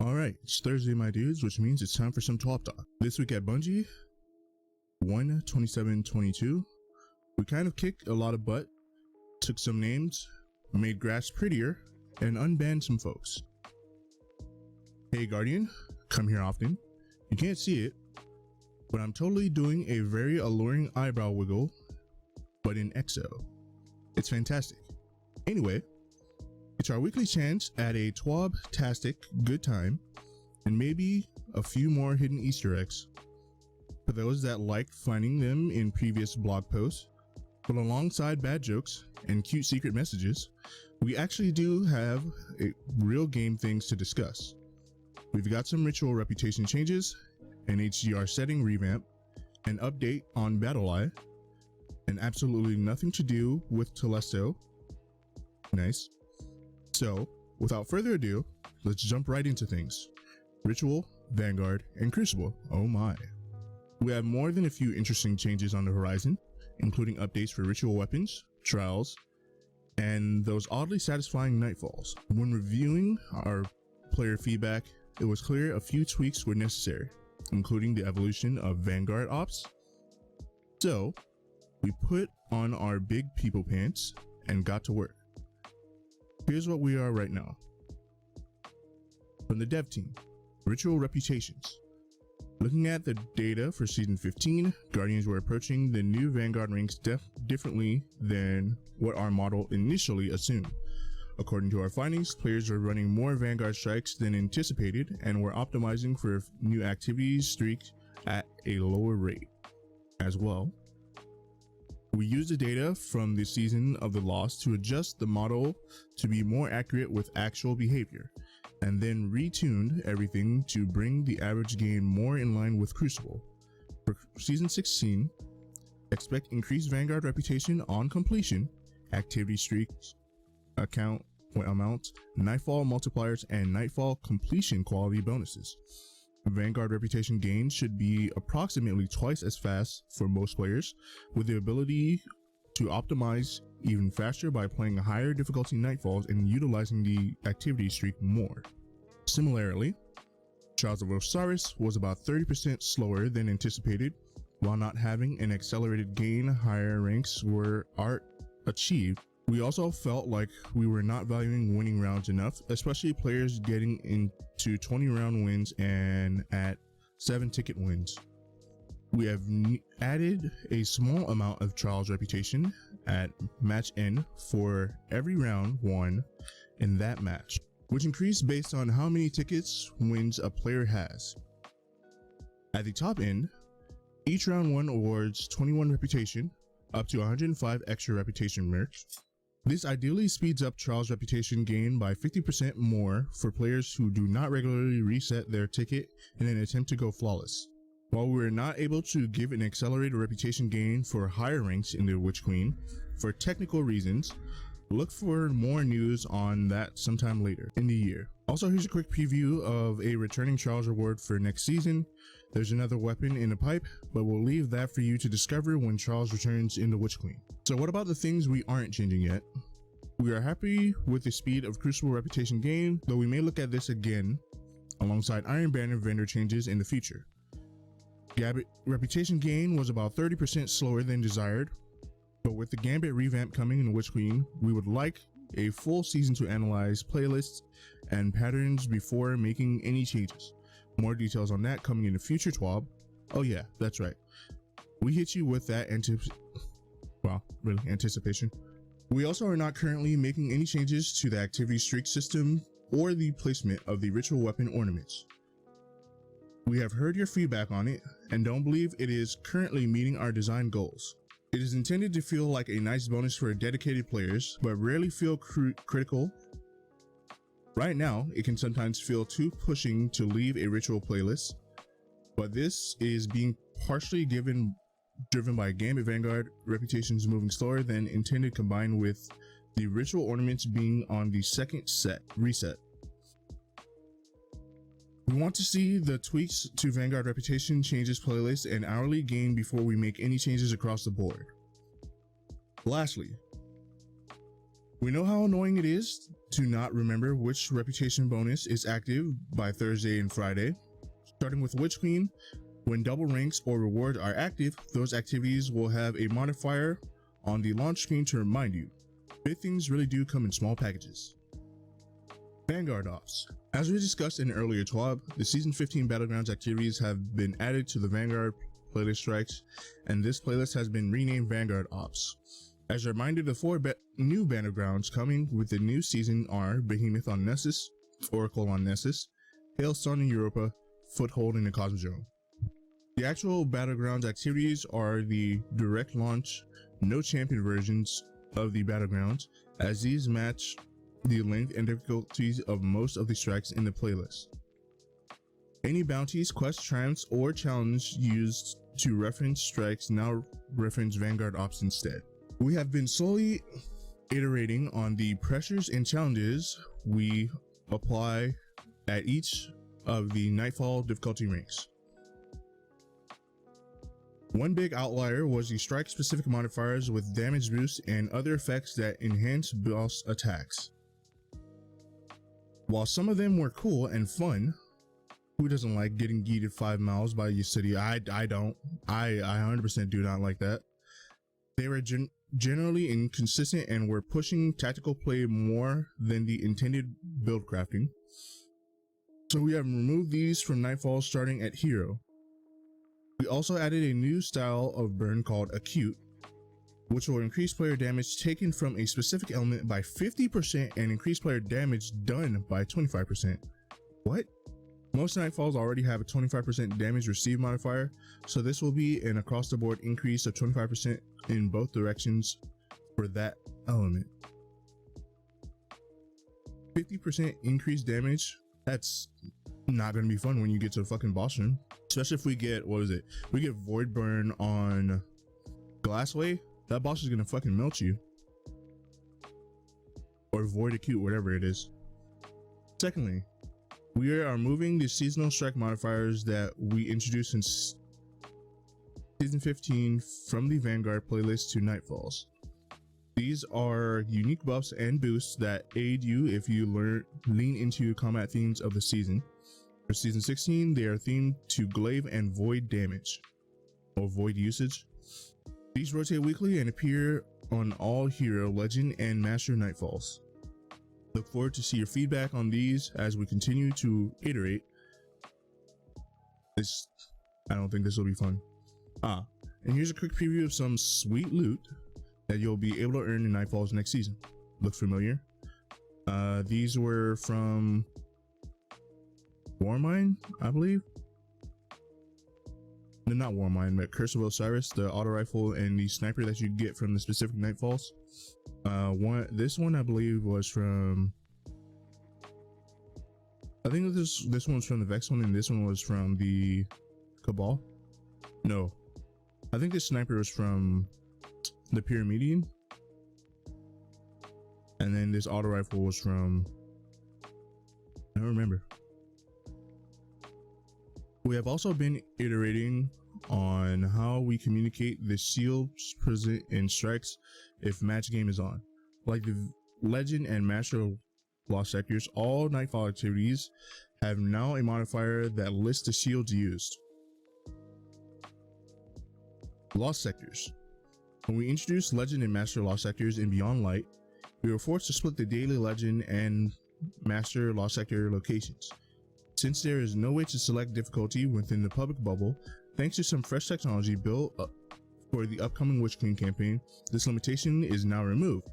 Alright, it's Thursday, my dudes, which means it's time for some TWAB talk. This week at Bungie, 1/27/22, we kind of kicked a lot of butt, took some names, made grass prettier, and unbanned some folks. Hey Guardian, come here often. You can't see it, but I'm totally doing a very alluring eyebrow wiggle, but in EXO. It's fantastic. Anyway, it's our weekly chance at a TWAB-tastic good time, and maybe a few more hidden Easter eggs. For those that liked finding them in previous blog posts, but alongside bad jokes and cute secret messages, we actually do have real game things to discuss. We've got some ritual reputation changes, an HDR setting revamp, an update on BattleEye, and absolutely nothing to do with Telesto. Nice. So, without further ado, let's jump right into things. Ritual, Vanguard, and Crucible. Oh my. We have more than a few interesting changes on the horizon, including updates for ritual weapons, trials, and those oddly satisfying Nightfalls. When reviewing our player feedback, it was clear a few tweaks were necessary, including the evolution of Vanguard ops. So, we put on our big people pants and got to work. Here's what we are right now. From the dev team, ritual reputations. Looking at the data for season 15, Guardians were approaching the new Vanguard ranks differently than what our model initially assumed. According to our findings, players were running more Vanguard strikes than anticipated and were optimizing for new activities streaks at a lower rate. As well, we used the data from the season of the loss to adjust the model to be more accurate with actual behavior, and then retuned everything to bring the average gain more in line with Crucible. For season 16, expect increased Vanguard reputation on completion, activity streaks, account amounts, Nightfall multipliers, and Nightfall completion quality bonuses. Vanguard reputation gains should be approximately twice as fast for most players, with the ability to optimize even faster by playing higher difficulty Nightfalls and utilizing the activity streak more. Similarly, Trials of Osiris was about 30% slower than anticipated, while not having an accelerated gain. Higher ranks were achieved. We also felt like we were not valuing winning rounds enough, especially players getting into 20 round wins and at 7 ticket wins. We have added a small amount of Trials reputation at match end for every round won in that match, which increased based on how many tickets wins a player has. At the top end, each round won awards 21 reputation, up to 105 extra reputation merch. This ideally speeds up Trials reputation gain by 50% more for players who do not regularly reset their ticket in an attempt to go flawless. While we were not able to give an accelerated reputation gain for higher ranks in the Witch Queen, for technical reasons, look for more news on that sometime later in the year. Also, here's a quick preview of a returning Trials reward for next season. There's another weapon in the pipe, but we'll leave that for you to discover when Trials returns in the Witch Queen. So what about the things we aren't changing yet? We are happy with the speed of Crucible reputation gain, though we may look at this again alongside Iron Banner vendor changes in the future. Gambit reputation gain was about 30% slower than desired, but with the Gambit revamp coming in the Witch Queen, we would like a full season to analyze playlists and patterns before making any changes. More details on that coming in the future TWAB. Oh yeah, that's right. We hit you with that anticipation. We also are not currently making any changes to the activity streak system or the placement of the ritual weapon ornaments. We have heard your feedback on it and don't believe it is currently meeting our design goals. It is intended to feel like a nice bonus for dedicated players, but rarely feel critical. Right now, it can sometimes feel too pushing to leave a ritual playlist, but this is being partially driven by Gambit Vanguard reputations moving slower than intended, combined with the ritual ornaments being on the second reset. We want to see the tweaks to Vanguard reputation changes playlist and hourly gain before we make any changes across the board. Lastly, We know how annoying it is to not remember which reputation bonus is active by Thursday and Friday. Starting with Witch Queen, when double ranks or rewards are active, those activities will have a modifier on the launch screen to remind you. Big things really do come in small packages. Vanguard Ops. As we discussed in earlier TWAB, the Season 15 Battlegrounds activities have been added to the Vanguard playlist strikes, and this playlist has been renamed Vanguard Ops. As a reminder, the four new Battlegrounds coming with the new season are Behemoth on Nessus, Oracle on Nessus, Hailstone in Europa, Foothold in the Cosmodrome. The actual Battlegrounds activities are the direct launch, no champion versions of the Battlegrounds, as these match the length and difficulties of most of the strikes in the playlist. Any bounties, quests, triumphs, or challenges used to reference strikes now reference Vanguard Ops instead. We have been slowly iterating on the pressures and challenges we apply at each of the Nightfall difficulty ranks. One big outlier was the strike specific modifiers with damage boost and other effects that enhance boss attacks. While some of them were cool and fun, who doesn't like getting yeeted 5 miles by your city? I don't. I 100% do not like that. They were generally inconsistent and were pushing tactical play more than the intended build crafting. So we have removed these from Nightfall starting at Hero. We also added a new style of burn called Acute, which will increase player damage taken from a specific element by 50% and increase player damage done by 25%. What? Most Nightfalls already have a 25% damage received modifier, so this will be an across the board increase of 25% in both directions for that element. 50% increased damage, that's not going to be fun when you get to the fucking boss room. Especially if we get, what is it? We get Void Burn on Glassway, that boss is going to fucking melt you. Or Void Acute, whatever it is. Secondly, we are moving the seasonal strike modifiers that we introduced in Season 15 from the Vanguard playlist to Nightfalls. These are unique buffs and boosts that aid you if you lean into combat themes of the season. For Season 16, they are themed to glaive and void damage, or void usage. These rotate weekly and appear on all Hero, Legend, and Master Nightfalls. Look forward to see your feedback on these as we continue to iterate. I don't think this will be fun. And here's a quick preview of some sweet loot that you'll be able to earn in Nightfalls next season. Look familiar? These were from Warmind, I believe. No, not Warmind, but Curse of Osiris, the auto rifle and the sniper that you get from the specific Nightfalls. This one I believe was from, I think this one was from the Vex one, and this one was from the Cabal. No, I think this sniper was from the Pyramidian, and then this auto rifle was from, I don't remember. We have also been iterating on how we communicate the shields present in strikes if match game is on. Like the Legend and Master Lost Sectors, all Nightfall activities have now a modifier that lists the shields used. Lost Sectors. When we introduced Legend and Master Lost Sectors in Beyond Light, we were forced to split the daily Legend and Master Lost Sector locations. Since there is no way to select difficulty within the public bubble, thanks to some fresh technology built up for the upcoming Witch Queen campaign, this limitation is now removed.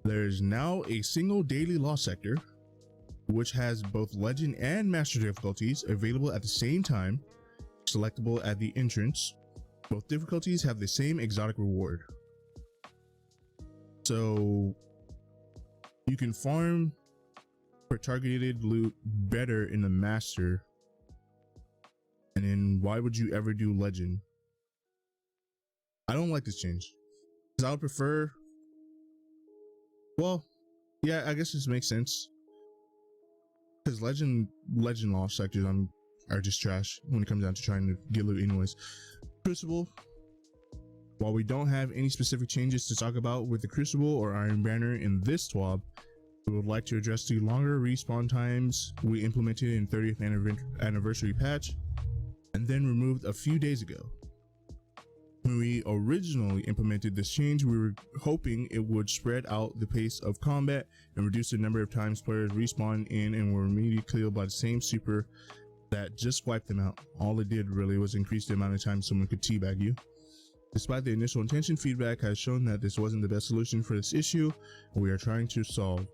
There is now a single daily Lost Sector, which has both Legend and Master difficulties available at the same time, selectable at the entrance. Both difficulties have the same exotic reward. So you can farm for targeted loot better in the Master, and then why would you ever do Legend? I don't like this change, because I would prefer, well, yeah, I guess this makes sense, because Legend Lost Sectors are just trash when it comes down to trying to get loot anyways. Crucible, While we don't have any specific changes to talk about with the Crucible or Iron Banner in this TWAB, we would like to address the longer respawn times we implemented in 30th anniversary patch and then removed a few days ago. When we originally implemented this change, we were hoping it would spread out the pace of combat and reduce the number of times players respawn in and were immediately killed by the same super that just wiped them out. All it did really was increase the amount of time someone could teabag you. Despite the initial intention, feedback has shown that this wasn't the best solution for this issue, and we are trying to solve.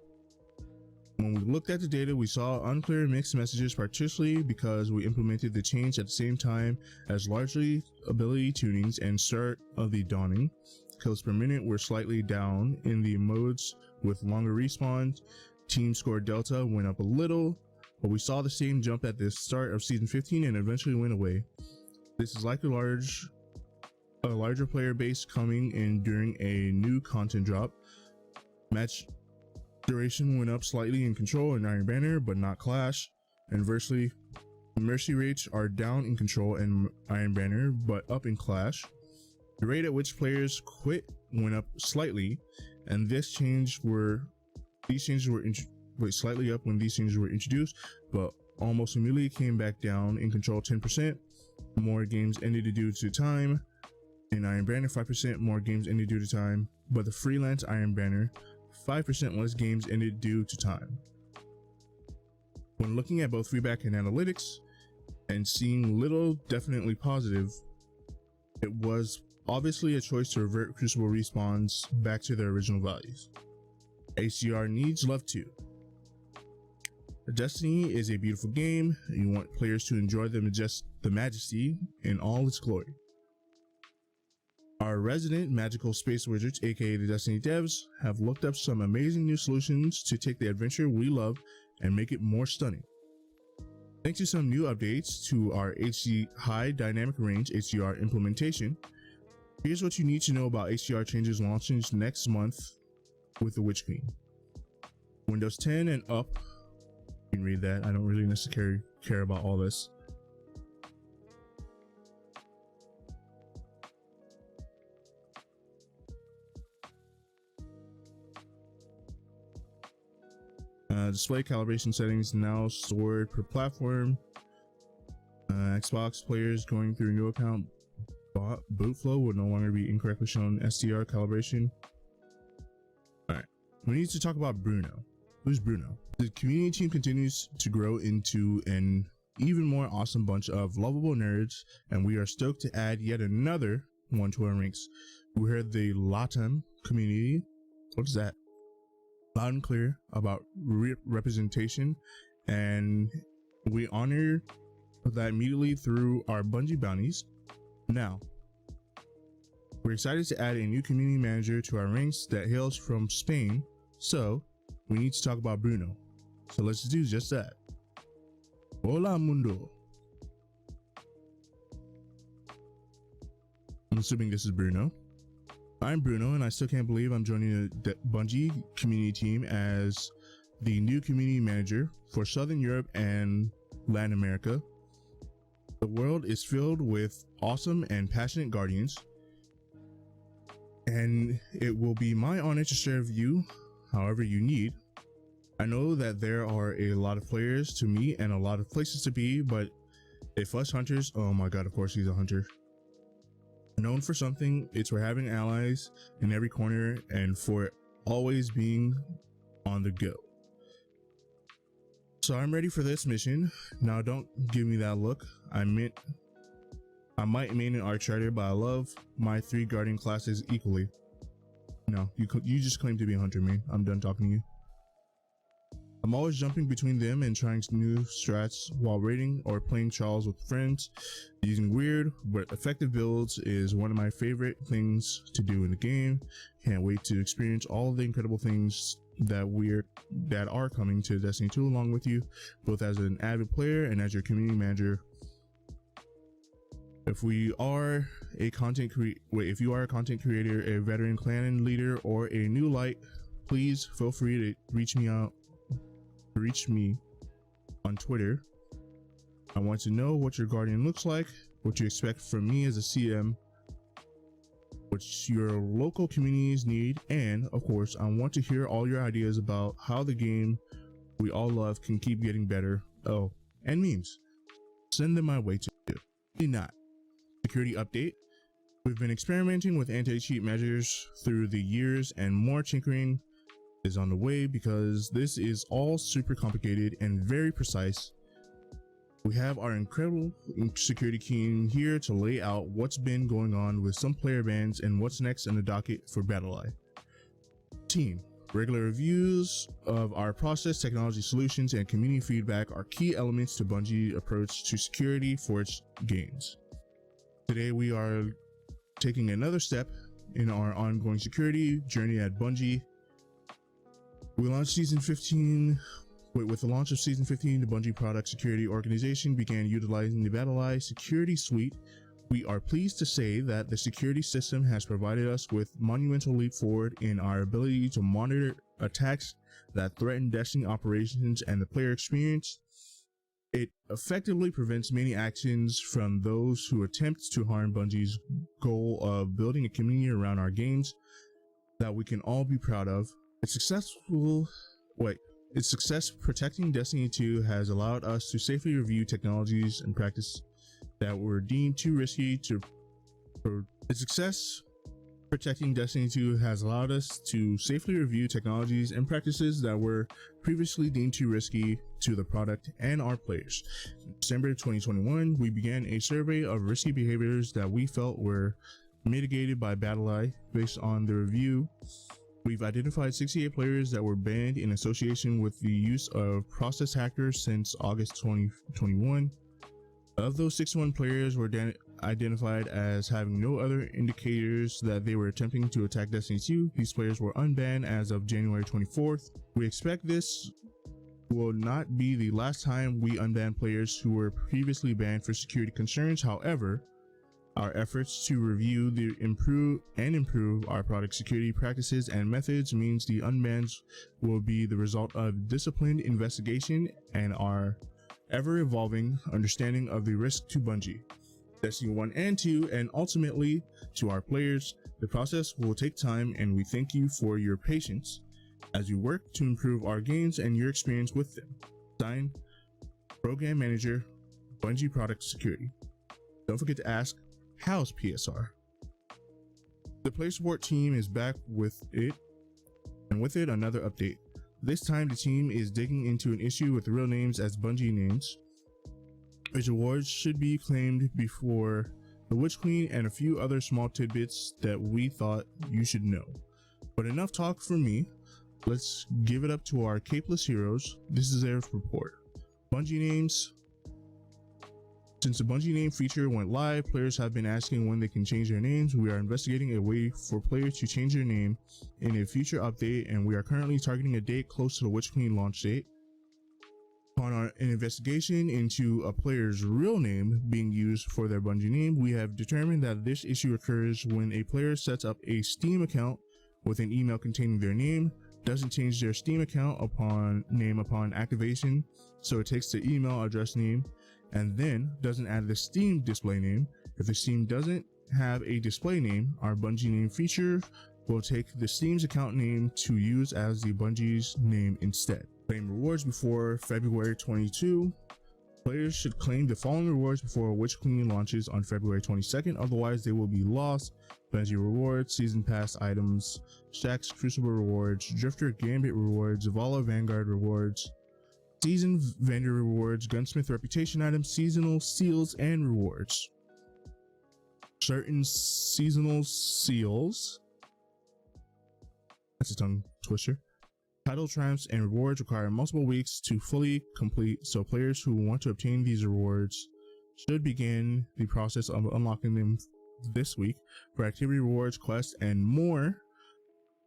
When we looked at the data, we saw unclear mixed messages, particularly because we implemented the change at the same time as largely ability tunings and start of the dawning. Kills per minute were slightly down in the modes with longer respawns. Team score delta went up a little, but we saw the same jump at the start of season 15 and eventually went away. This is likely a larger player base coming in during a new content drop. Match duration went up slightly in Control and Iron Banner, but not Clash. Inversely, mercy rates are down in Control and Iron Banner, but up in Clash. The rate at which players quit went up slightly, and these changes were slightly up when these changes were introduced, but almost immediately came back down in Control 10%. More games ended due to time. In Iron Banner, 5% more games ended due to time, but the freelance Iron Banner, 5% less games ended due to time. When looking at both feedback and analytics and seeing little definitely positive, it was obviously a choice to revert Crucible respawns back to their original values. HDR needs love too. Destiny is a beautiful game, and you want players to enjoy the majesty in all its glory. Our resident magical space wizards, aka the Destiny devs, have looked up some amazing new solutions to take the adventure we love and make it more stunning. Thanks to some new updates to our high dynamic range HDR implementation, here's what you need to know about HDR changes launching next month with the Witch Queen. Windows 10 and up, you can read that. I don't really necessarily care about all this. Display calibration settings now stored per platform. Xbox players going through a new account boot flow will no longer be incorrectly shown SDR calibration. Alright, we need to talk about Bruno. Who's Bruno? The community team continues to grow into an even more awesome bunch of lovable nerds, and we are stoked to add yet another one to our ranks. We heard the LATAM community. What is that? Loud and clear about representation, and we honor that immediately through our Bungie bounties. Now, we're excited to add a new community manager to our ranks that hails from Spain, so we need to talk about Bruno. So let's do just that. Hola mundo. I'm assuming this is Bruno. I'm Bruno, and I still can't believe I'm joining the Bungie community team as the new community manager for Southern Europe and Latin America. The world is filled with awesome and passionate guardians, and it will be my honor to serve you however you need. I know that there are a lot of players to meet and a lot of places to be, but if us hunters, oh my god, of course he's a hunter. Known for something, it's for having allies in every corner and for always being on the go. So I'm ready for this mission. Now don't give me that look. I might main an Archer, but I love my 3 guardian classes equally. No, you just claim to be a hunter, man. I'm done talking to you. I'm always jumping between them and trying new strats while raiding or playing Charles with friends. Using weird but effective builds is one of my favorite things to do in the game. Can't wait to experience all of the incredible things that are coming to Destiny 2 along with you, both as an avid player and as your community manager. If you are a content creator, a veteran clan leader, or a new light, please feel free to reach me on Twitter. I want to know what your guardian looks like, what you expect from me as a CM, which your local communities need, and of course, I want to hear all your ideas about how the game we all love can keep getting better. Oh, and memes. Send them my way too. Probably not. Security update. We've been experimenting with anti-cheat measures through the years, and more tinkering is on the way because this is all super complicated and very precise. We have our incredible security team here to lay out what's been going on with some player bans and what's next in the docket for BattleEye. Team. Regular reviews of our process, technology solutions, and community feedback are key elements to Bungie's approach to security for its games. Today we are taking another step in our ongoing security journey at Bungie. We launched Season 15. With the launch of Season 15, the Bungie Product Security Organization began utilizing the BattleEye Security Suite. We are pleased to say that the security system has provided us with monumental leap forward in our ability to monitor attacks that threaten Destiny operations and the player experience. It effectively prevents many actions from those who attempt to harm Bungie's goal of building a community around our games that we can all be proud of. Its success protecting Destiny 2 has allowed us to safely review technologies and practices that were deemed too risky to Its success protecting Destiny 2 has allowed us to safely review technologies and practices that were previously deemed too risky to the product and our players. In December 2021, we began a survey of risky behaviors that we felt were mitigated by BattleEye. Based on the review, we've identified 68 players that were banned in association with the use of process hackers since August 2021. Of those, 61 players were identified as having no other indicators that they were attempting to attack Destiny 2. These players were unbanned as of January 24th. We expect this will not be the last time we unban players who were previously banned for security concerns. However, our efforts to review improve our product security practices and methods means the unbans will be the result of disciplined investigation and our ever-evolving understanding of the risk to Bungie, Destiny 1 and 2, and ultimately to our players. The process will take time, and we thank you for your patience as we work to improve our games and your experience with them. Signed, Program Manager, Bungie Product Security. Don't forget to ask, how's PSR? The player support team is back with it, and with it another update. This time the team is digging into an issue with real names as Bungie names. Its rewards should be claimed before the Witch Queen and a few other small tidbits that we thought you should know. But enough talk from me. Let's give it up to our capeless heroes. This is their report. Bungie names. Since the Bungie name feature went live, players have been asking when they can change their names. We are investigating a way for players to change their name in a future update, and we are currently targeting a date close to the Witch Queen launch date. Upon an investigation into a player's real name being used for their Bungie name, we have determined that this issue occurs when a player sets up a Steam account with an email containing their name, doesn't change their Steam account upon activation, so it takes the email address name, and then doesn't add the Steam display name. If the Steam doesn't have a display name, our Bungie name feature will take the Steam's account name to use as the Bungie's name instead. Claim rewards before February 22. Players should claim the following rewards before Witch Queen launches on February 22nd, otherwise they will be lost. Bungie rewards, Season Pass items, Shaxx Crucible rewards, Drifter Gambit rewards, Zavala Vanguard rewards, Season Vendor rewards, Gunsmith Reputation items, seasonal seals and rewards. Certain seasonal seals, that's a tongue twister, title triumphs and rewards require multiple weeks to fully complete, so players who want to obtain these rewards should begin the process of unlocking them this week. For activity rewards, quests, and more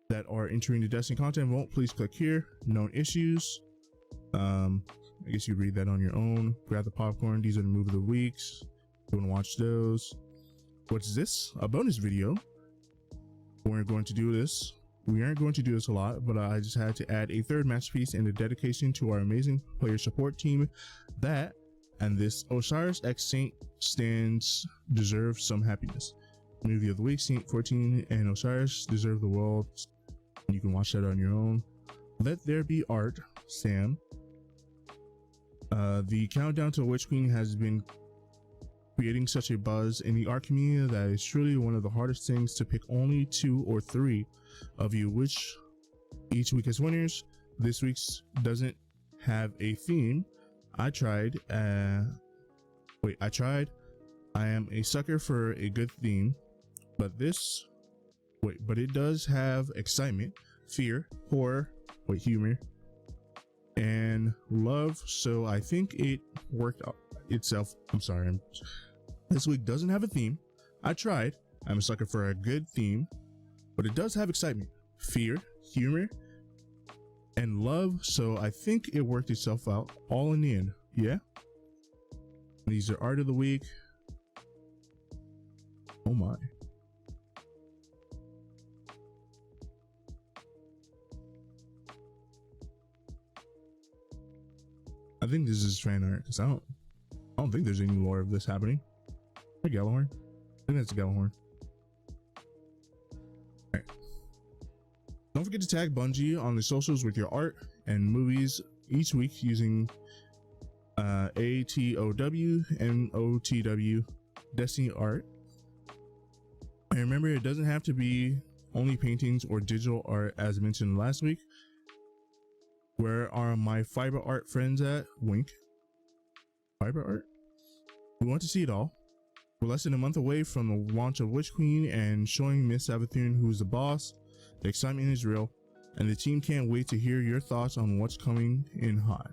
that are entering the Destiny content vault, please click here. Known issues, I guess you read that on your own. Grab the popcorn. These are the move of the weeks. You want to watch those. What's this? A bonus video. We're going to do this. We aren't going to do this a lot, but I just had to add a third masterpiece and a dedication to our amazing player support team. That and this Osiris X Saint stands deserve some happiness. Movie of the week, Saint 14 and Osiris Deserve the World. You can watch that on your own. Let There Be Art, Sam. The countdown to Witch Queen has been creating such a buzz in the art community that is truly one of the hardest things to pick only 2 or 3 of you, which each week as winners. This week's doesn't have a theme. I tried. I am a sucker for a good theme, but it does have excitement, fear, horror, humor, and love. So I think it worked out itself. I'm sorry. This week doesn't have a theme. I tried. I'm a sucker for a good theme, but it does have excitement, fear, humor, and love. So I think it worked itself out all in the end. Yeah. These are art of the week. Oh my. I think this is fan art because I don't think there's any lore of this happening. Hey, Gallahorn. I think that's a Gallahorn. Alright. Don't forget to tag Bungie on the socials with your art and movies each week using ATOW MOTW Destiny Art. And remember, it doesn't have to be only paintings or digital art as mentioned last week. Where are my fiber art friends at? Wink. Fiber art? We want to see it all. We're less than a month away from the launch of Witch Queen and showing Miss Savathun who's the boss. The excitement is real, and the team can't wait to hear your thoughts on what's coming in hot.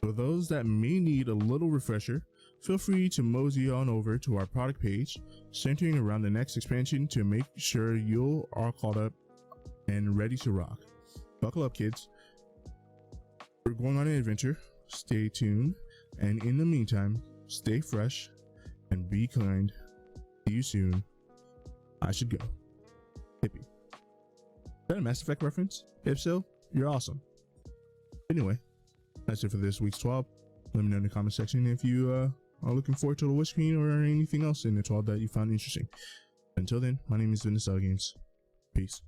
For those that may need a little refresher, feel free to mosey on over to our product page, centering around the next expansion to make sure you are caught up and ready to rock. Buckle up, kids. We're going on an adventure. Stay tuned, and in the meantime, stay fresh and be kind. See you soon. I should go. Hippie. Is that a Mass Effect reference? If so, you're awesome. Anyway, that's it for this week's TWAB. Let me know in the comment section if you are looking forward to the Witch Queen or anything else in the TWAB that you found interesting. Until then, my name is Vanguard Games. Peace.